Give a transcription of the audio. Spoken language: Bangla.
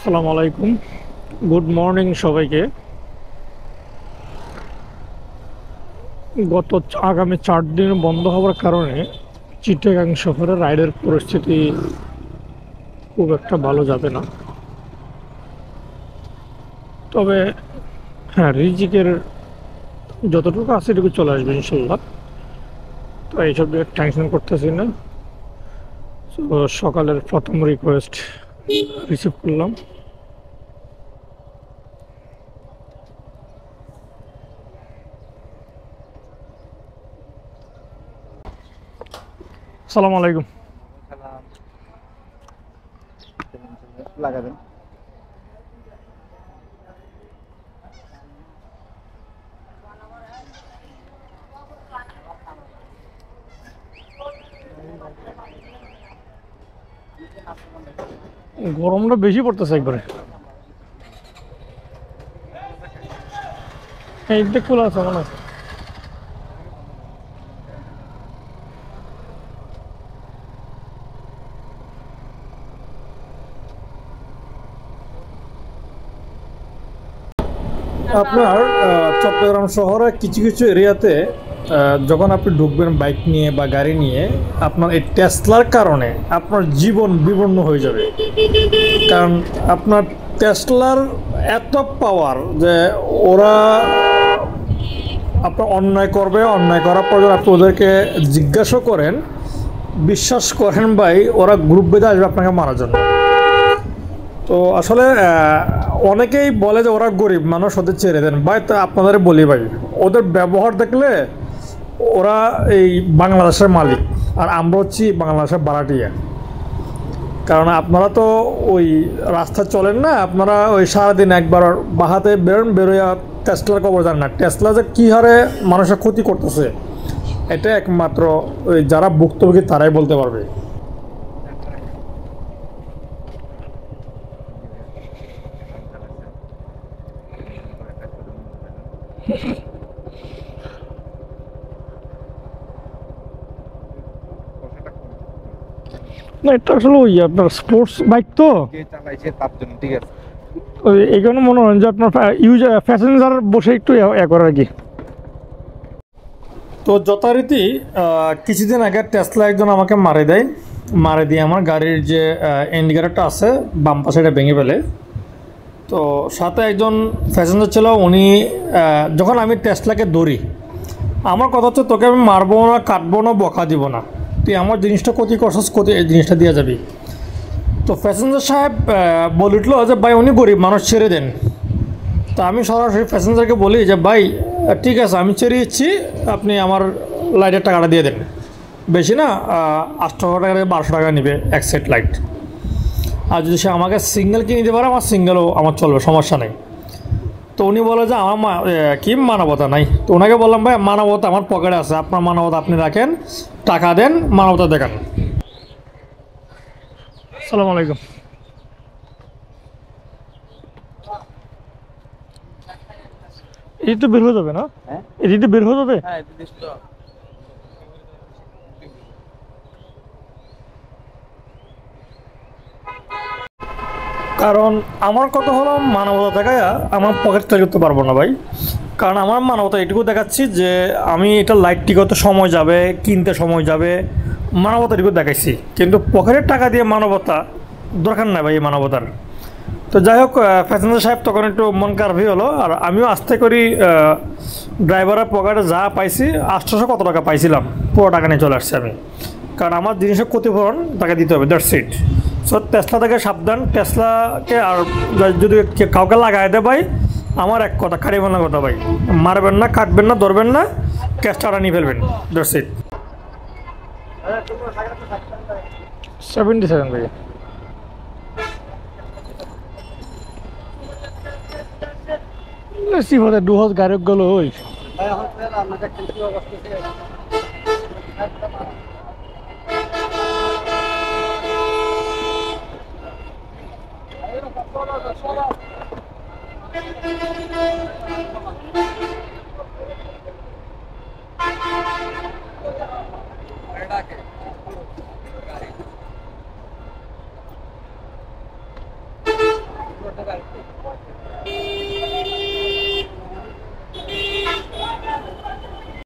আসসালামু আলাইকুম, গুড মর্নিং সবাইকে। গত আগামী 4 দিন বন্ধ হওয়ার কারণে চিটাগাং শহরে রাইডের পরিস্থিতি খুব একটা ভালো যাবে না। তবে হ্যাঁ, রিজিকের যতটুকু আছে এটুকু চলে আসবে ইনশাল্লাহ। তো এইসব দিকে টেনশন করতেছি না। তো সকালের প্রথম রিকোয়েস্ট রিসিভ করলাম। আসসালামু আলাইকুম। লাগাবেন গরমটা বেশি পড়তেছে একবারে। এই দিক খোলা আছে মনে আছে। আপনার চট্টগ্রাম শহরে কিছু কিছু এরিয়াতে যখন আপনি ঢুকবেন বাইক নিয়ে বা গাড়ি নিয়ে, আপনার এই টেসলার কারণে আপনার জীবন বিপন্ন হয়ে যাবে। কারণ আপনার টেসলার এত পাওয়ার যে ওরা আপনার অন্যায় করবে, অন্যায় করার পর আপনি ওদেরকে জিজ্ঞাসা করেন, বিশ্বাস করেন ভাই, ওরা গ্রুপ বেঁধে আসবে আপনাকে মারার জন্য। তো আসলে অনেকেই বলে যে ওরা গরিব মানুষ, ওদের ছেড়ে দেন ভাই। তা আপনাদের বলি ভাই, ওদের ব্যবহার দেখলে ওরা এই বাংলাদেশের মালিক, আর আমরা হচ্ছি বাংলাদেশের ভাড়াটিয়া। কারণ আপনারা তো ওই রাস্তা চলেন না, আপনারা ওই সারাদিন একবার বাহাতে বেরোন, বেরোয়া টেসলার খবর জান না। টেসলা যে কী হারে মানুষের ক্ষতি করতেছে, এটা একমাত্র ওই যারা ভুক্তভোগী তারাই বলতে পারবে। না, এটা আসলে ওই আপনার স্পোর্টস বাইক তো চালাইছে তার জন্য ঠিক আছে। ওই এই কারণে মনে হয় যে আপনার প্যাসেঞ্জার বসে একটু করে আর কি। তো যথারীতি কিছুদিন আগে টেসলা একজন আমাকে মারে দিয়ে আমার গাড়ির যে ইন্ডিকেটরটা আছে বাম পাশে এটা ভেঙে ফেলে। তো সাথে একজন প্যাসেঞ্জার ছিল, উনি যখন আমি টেসলাকে ধরি, আমার কথা হচ্ছে তোকে আমি মারবো না, কাটবো না, বকা দিব না, তুই আমার জিনিসটা ক্ষতি করছিস, ক্ষতি এই জিনিসটা দিয়ে যাবি। তো প্যাসেঞ্জার সাহেব বলে উঠলো যে ভাই উনি গরিব মানুষ, ছেড়ে দেন। তো আমি সরাসরি প্যাসেঞ্জারকে বলি যে ভাই ঠিক আছে, আমি ছেড়ে দিচ্ছি, আপনি আমার লাইটের টাকাটা দিয়ে দেন। বেশি না, 800 টাকা 1200 টাকা নেবে এক সেট লাইট। আর যদি সে আমাকে সিঙ্গেল কিনে দিতে পারে, আমার সিঙ্গেলও আমার চলবে, সমস্যা নেই। তো উনি বলে যে আমার কি মানবতা নাই। তো ওনাকে বললাম ভাই মানবতা আমার পকেটে আছে, আপনার মানবতা আপনি রাখেন, টাকা দেন, মানবতা দেখান। আসসালামু আলাইকুম। এই তো বের হয়ে যাবে না? হ্যাঁ, এই তো বের হয়ে যাবে। হ্যাঁ, কারণ আমার কথা হলো, মানবতা দেখায় আমার পকেট তৈরি করতে পারবো না ভাই। কারণ আমার মানবতা এটুকু দেখাচ্ছি যে আমি এটা লাইট টিকতে সময় যাবে, কিনতে সময় যাবে, মানবতা এটুকু দেখাইছি। কিন্তু পকেটের টাকা দিয়ে মানবতা দরকার নাই ভাই এই মানবতার। তো যাই হোক, প্যাসেঞ্জার সাহেব তখন একটু মন খারাপই হলো। আর আমিও আস্তে করি ড্রাইভারের পকেটে যা পাইছি, 800 কত টাকা পাইছিলাম, পুরো টাকা নিয়ে চলে আসছি আমি। কারণ আমার জিনিসের ক্ষতিপূরণ তাকে দিতে হবে, দ্যাটস ইট। সো টেসলা থেকে সাবধান, টেসলাকে আর যদি কাউকে লাগাই দেয় ভাই, আমার এক কথা, কাটিবেন না কথা ভাই, মারবেন না, কাটবেন না, ধরবেন না, ক্যাশটা নিয়ে ফেলবেন, দ্যাটস ইট। 77 ভাই। সিফাতে দুহজ গাড়ি গেল ওই